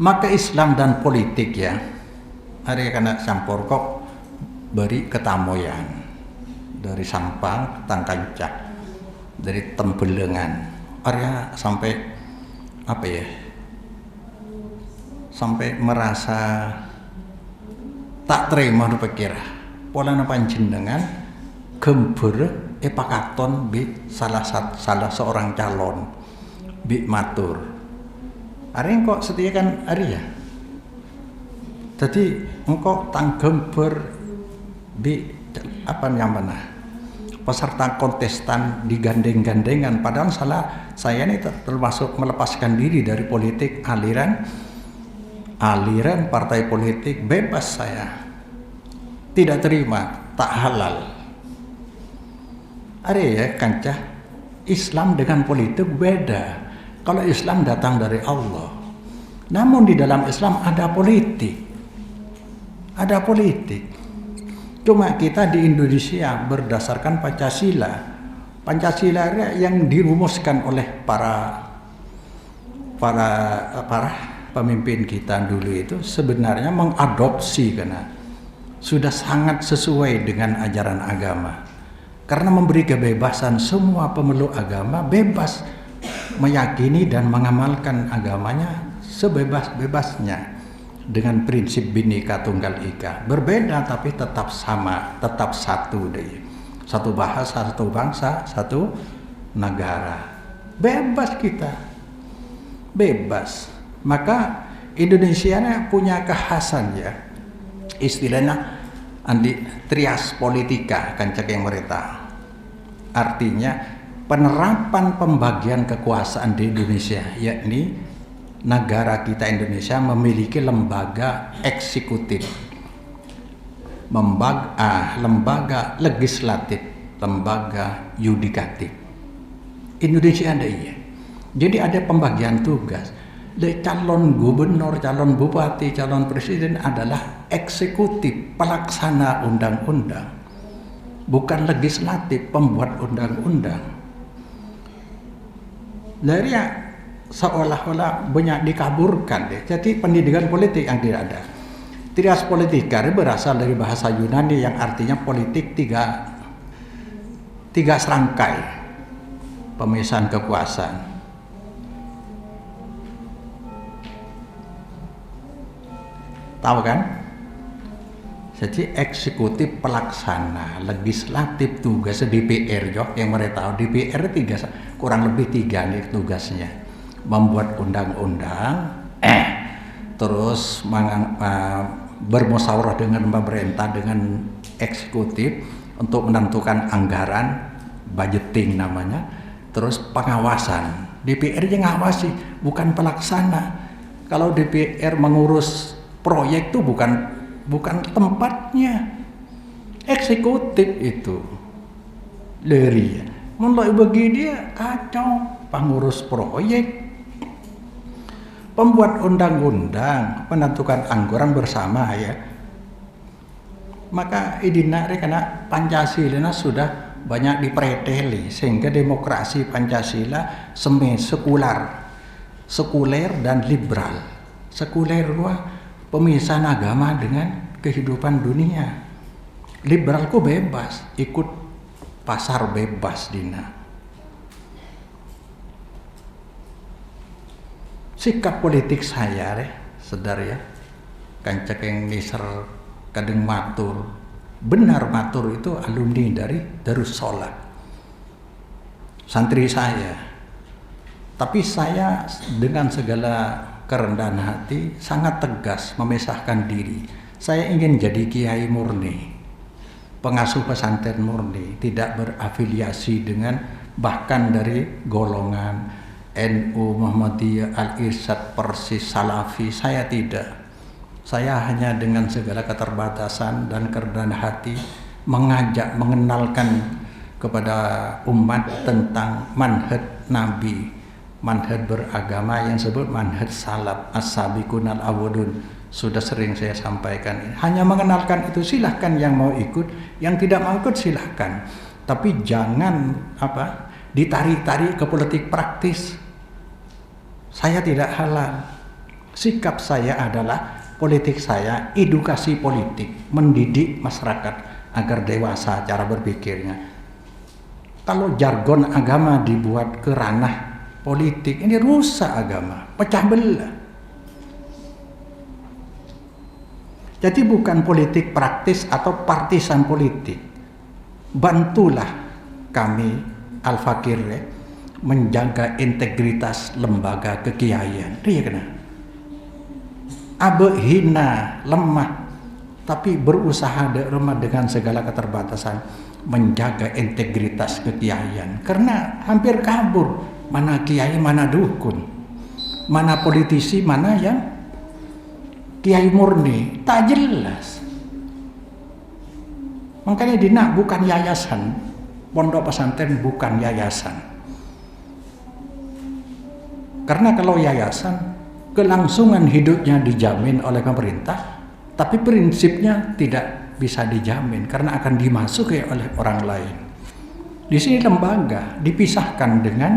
Maka Islam dan politik ya, hari kena campur kok beri ketamoyan dari Sampang Tangkancah, dari Tembelengan, area sampai apa ya, sampai merasa tak terima pikir pola panjenengan gembur pakaton bi salah seorang calon bi matur. Ari kok setia kan Ari ya. Jadi engkau tanggember bi apa namanya peserta kontestan digandeng-gandengan, padahal saya ini termasuk melepaskan diri dari politik aliran partai politik, bebas saya, tidak terima, tak halal. Ada ya kancah, Islam dengan politik beda. Kalau Islam datang dari Allah, namun di dalam Islam ada politik, cuma kita di Indonesia berdasarkan Pancasila yang dirumuskan oleh para pemimpin kita dulu itu sebenarnya mengadopsi, karena sudah sangat sesuai dengan ajaran agama, karena memberi kebebasan semua pemeluk agama bebas meyakini dan mengamalkan agamanya sebebas-bebasnya dengan prinsip Bhinneka Tunggal Ika, berbeda tapi tetap sama, tetap satu deh, satu bahasa, satu bangsa, satu negara, bebas kita, bebas. Maka Indonesia punya kekhasan ya, istilahnya trias politika kan cek yang mereka, artinya penerapan pembagian kekuasaan di Indonesia, yakni negara kita Indonesia memiliki lembaga eksekutif, lembaga legislatif, lembaga yudikatif. Indonesia ada iya. Jadi ada pembagian tugas. Calon gubernur, calon bupati, calon presiden adalah eksekutif, pelaksana undang-undang, bukan legislatif, pembuat undang-undang. Dari ya seolah-olah banyak dikaburkan deh. Jadi pendidikan politik yang tidak ada. Trias politika berasal dari bahasa Yunani yang artinya politik tiga serangkai pemisahan kekuasaan. Tahu kan? Jadi eksekutif pelaksana, legislatif tugas DPR jo, yang mereka tahu DPR kurang lebih tiga nih tugasnya, membuat undang-undang, terus bermusyawarah dengan pemerintah, dengan eksekutif untuk menentukan anggaran, budgeting namanya, terus pengawasan. DPR yang ngawasi, bukan pelaksana. Kalau DPR mengurus proyek itu bukan tempatnya, eksekutif itu dari mulai begini dia kacau, pengurus proyek, pembuat undang-undang, menentukan anggaran bersama ya. Maka idina karena Pancasila sudah banyak dipreteli sehingga demokrasi Pancasila sekuler dan liberal. Sekuler pemisahan agama dengan kehidupan dunia. Liberalku bebas, ikut pasar bebas dina. Sikap politik saya sedar ya, kancak yang niser kadang matur, benar matur itu alumni dari Darussalam, santri saya. Tapi saya dengan segala kerendahan hati sangat tegas memisahkan diri. Saya ingin jadi kiai murni, pengasuh pesantren murni, tidak berafiliasi dengan bahkan dari golongan NU, Muhammadiyah, Al-Irsyad, Persis, Salafi. Saya tidak. Saya hanya dengan segala keterbatasan dan kerendahan hati mengajak, mengenalkan kepada umat tentang manhaj Nabi, manhaj beragama yang disebut manhaj salaf, as-sabiqunal awwalun. Sudah sering saya sampaikan, hanya mengenalkan itu. Silahkan yang mau ikut, yang tidak mau ikut silahkan, tapi jangan ditarik-tarik ke politik praktis. Saya tidak halal. Sikap saya adalah politik saya edukasi politik, mendidik masyarakat agar dewasa cara berpikirnya. Kalau jargon agama dibuat ke ranah politik, ini rusak agama, pecah belah. Jadi bukan politik praktis atau partisan politik. Bantulah kami Al-Fakir menjaga integritas lembaga kekiaian. Dia kena abe hina, lemah, tapi berusaha dengan segala keterbatasan menjaga integritas kekiaian. Karena hampir kabur, mana kiai, mana dukun, mana politisi, mana yang kiai murni, tak jelas. Makanya Dina bukan yayasan, pondok pesantren bukan yayasan. Karena kalau yayasan, kelangsungan hidupnya dijamin oleh pemerintah, tapi prinsipnya tidak bisa dijamin karena akan dimasuki oleh orang lain. Di sini lembaga dipisahkan dengan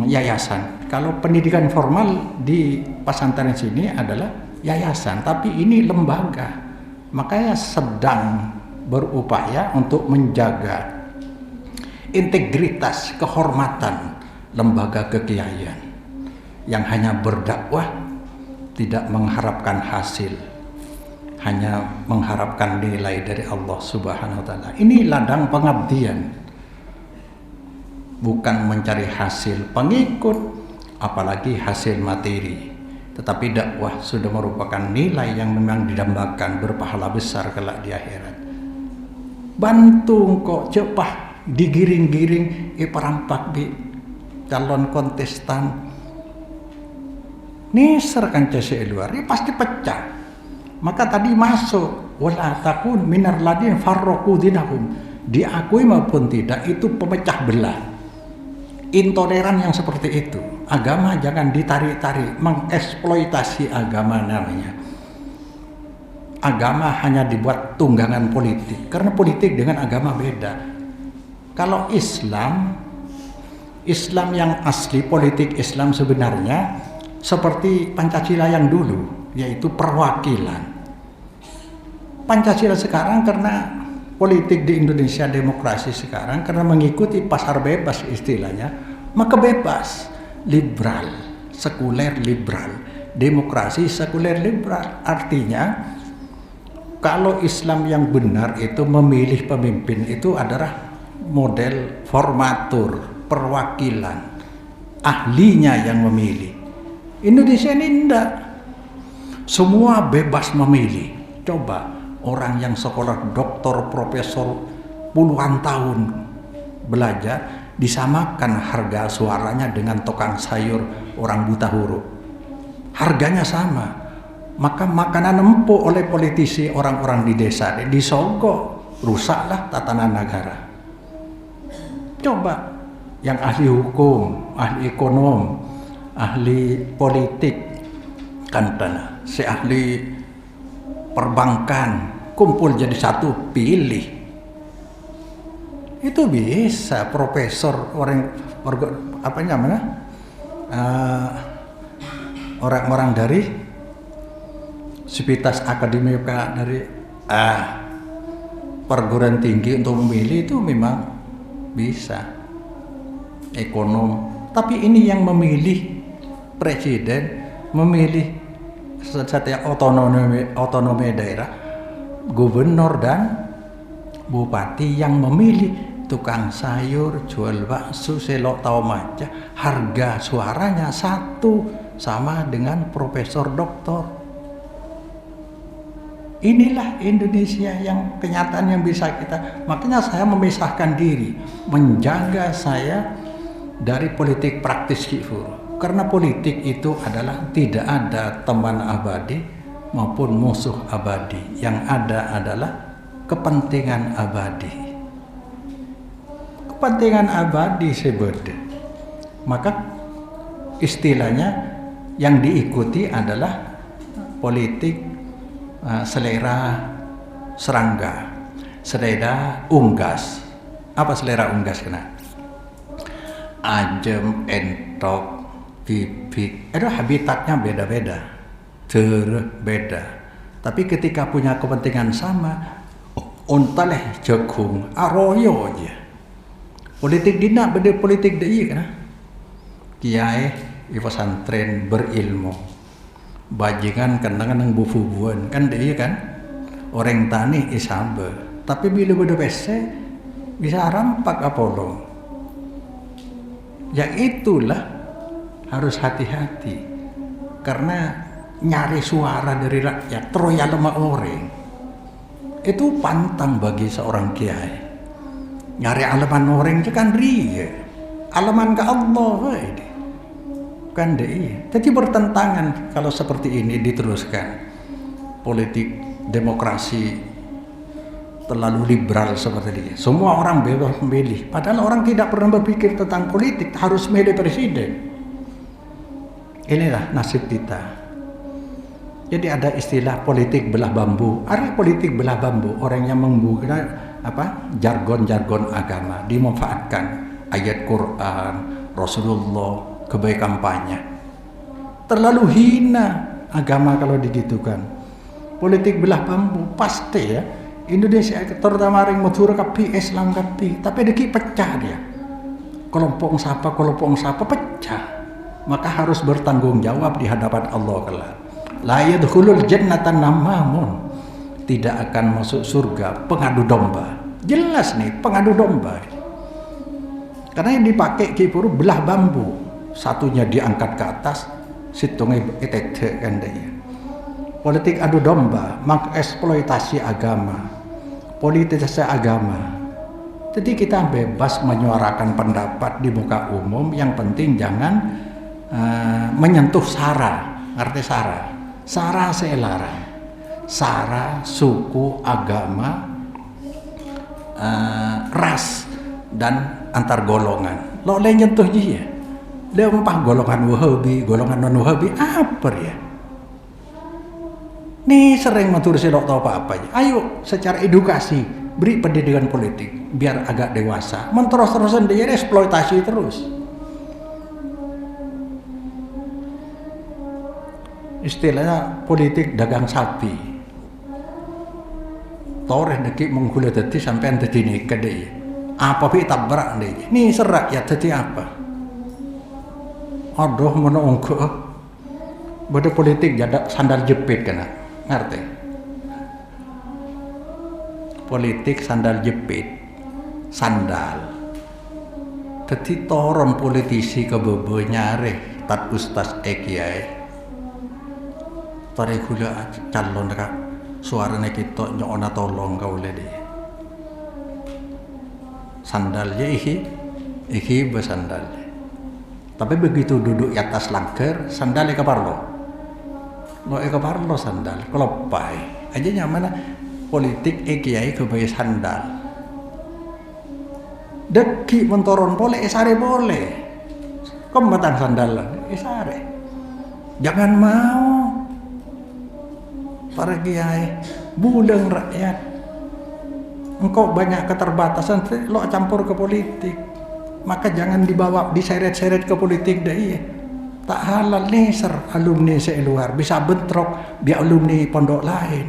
yayasan. Kalau pendidikan formal di pesantren sini adalah yayasan, tapi ini lembaga. Makanya sedang berupaya untuk menjaga integritas, kehormatan lembaga kekiaian yang hanya berdakwah, tidak mengharapkan hasil, hanya mengharapkan nilai dari Allah Subhanahu wa Ta'ala. Ini ladang pengabdian, bukan mencari hasil pengikut, apalagi hasil materi. Tetapi dakwah sudah merupakan nilai yang memang didambakan berpahala besar kelak di akhirat. Bantu kok cepah digiring-giring perampak di calon kontestan. Niser kan cese luar, ini pasti pecah. Maka tadi masuk wala takun minar ladin farraqu dinahum. Diakui maupun tidak itu pemecah belah. Intoleran yang seperti itu. Agama jangan ditarik-tarik, mengeksploitasi agama namanya. Agama hanya dibuat tunggangan politik, karena politik dengan agama beda. Kalau Islam yang asli, politik Islam sebenarnya seperti Pancasila yang dulu, yaitu perwakilan. Pancasila sekarang karena politik di Indonesia, demokrasi sekarang karena mengikuti pasar bebas istilahnya, maka bebas, liberal, sekuler liberal, demokrasi sekuler liberal. Artinya kalau Islam yang benar itu memilih pemimpin itu adalah model formatur, perwakilan, ahlinya yang memilih. Indonesia ini enggak, semua bebas memilih. Coba orang yang sekolah doktor, profesor, puluhan tahun belajar, disamakan harga suaranya dengan tukang sayur orang buta huruf. Harganya sama. Maka makanan empuk oleh politisi orang-orang di desa disogok, rusaklah tatanan negara. Coba yang ahli hukum, ahli ekonom, ahli politik, kan si ahli perbankan kumpul jadi satu, pilih. Itu bisa profesor orang-orang dari Sivitas Akademika dari perguruan tinggi untuk memilih itu memang bisa ekonom. Tapi ini yang memilih presiden, memilih setiap otonomi daerah, gubernur dan bupati yang memilih tukang sayur, jual bakso, selok tahu maca, harga suaranya satu sama dengan profesor doktor. Inilah Indonesia yang kenyataan yang bisa kita. Makanya saya memisahkan diri, menjaga saya dari politik praktis kifur. Karena politik itu adalah tidak ada teman abadi maupun musuh abadi. Yang ada adalah kepentingan abadi. Kepentingan abadi sebeda. Maka istilahnya yang diikuti adalah politik selera serangga, selera unggas. Apa selera unggas kena? Ajem, entok, bibit, itu habitatnya beda-beda, beda. Tapi ketika punya kepentingan sama, ontaleh jagung, aroyo aja. Politik dina beda politik dai kan? Kiai di pesantren berilmu, bajingan kenangan bufubuan kan dai kan? Orang tani isambe, tapi bila beda pese bisa rampak Apollo. Ya itulah. Harus hati-hati karena nyari suara dari rakyat teroya lemah orang itu pantang bagi seorang kiai. Nyari aleman orang itu kan ria, aleman ke Allah ini kan deh. Jadi bertentangan kalau seperti ini diteruskan. Politik demokrasi terlalu liberal seperti ini, semua orang bebas memilih, padahal orang tidak pernah berpikir tentang politik harus milih presiden. Inilah nasib kita. Jadi ada istilah politik belah bambu. Ada politik belah bambu, orang yang menggunakan jargon-jargon agama, dimanfaatkan ayat Quran, Rasulullah, kebaikan kampanye. Terlalu hina agama kalau digitukan. Politik belah bambu pasti ya. Indonesia terutama ring Madura kapi Islam kapi, tapi deki pecah dia. Kelompok sapa pecah. Maka harus bertanggung jawab di hadapan Allah kelak. La yadkhulul jannata namamun, tidak akan masuk surga pengadu domba. Jelas nih pengadu domba. Karena yang dipakai kipuru belah bambu, satunya diangkat ke atas, situngnya etete kan dia. Politik adu domba, mengeksploitasi agama, politisasi agama. Jadi kita bebas menyuarakan pendapat di muka umum, yang penting jangan menyentuh sara, arti sara selara, sara, suku, agama, ras dan antar golongan. Lo le nyentuh dia, dia empah golongan Wahabi, golongan non Wahabi, apa ya? Nih sering matur silok tahu apa aja. Ayo secara edukasi beri pendidikan politik biar agak dewasa. Terus-terusan dia eksploitasi terus. Istilahnya politik dagang sapi. Toreh deki menggula tadi sampai tadi nikah deh. Apa pi tabrak deh. Nih serak ya tadi apa? Aduh mana ongko. Bada politik jadak sandal jepit kena. Ngerti? Politik sandal jepit. Sandal. Tadi toron politisi kebebo nyare tat ustaz kiai. Tarik gula calon dekat suaranya kita nyona tolong kau lede sandalnya iki bersandal, tapi begitu duduk di atas langker sandalnya keparlo sandal kelopai aja nyaman politik kiai kebayi sandal deki mentoron boleh esare boleh kemetang sandal esare jangan mau para kiai bulan rakyat engkau banyak keterbatasan lo campur ke politik maka jangan dibawa diseret-seret ke politik deh tak halal nih alumni seluar bisa bentrok biar alumni pondok lain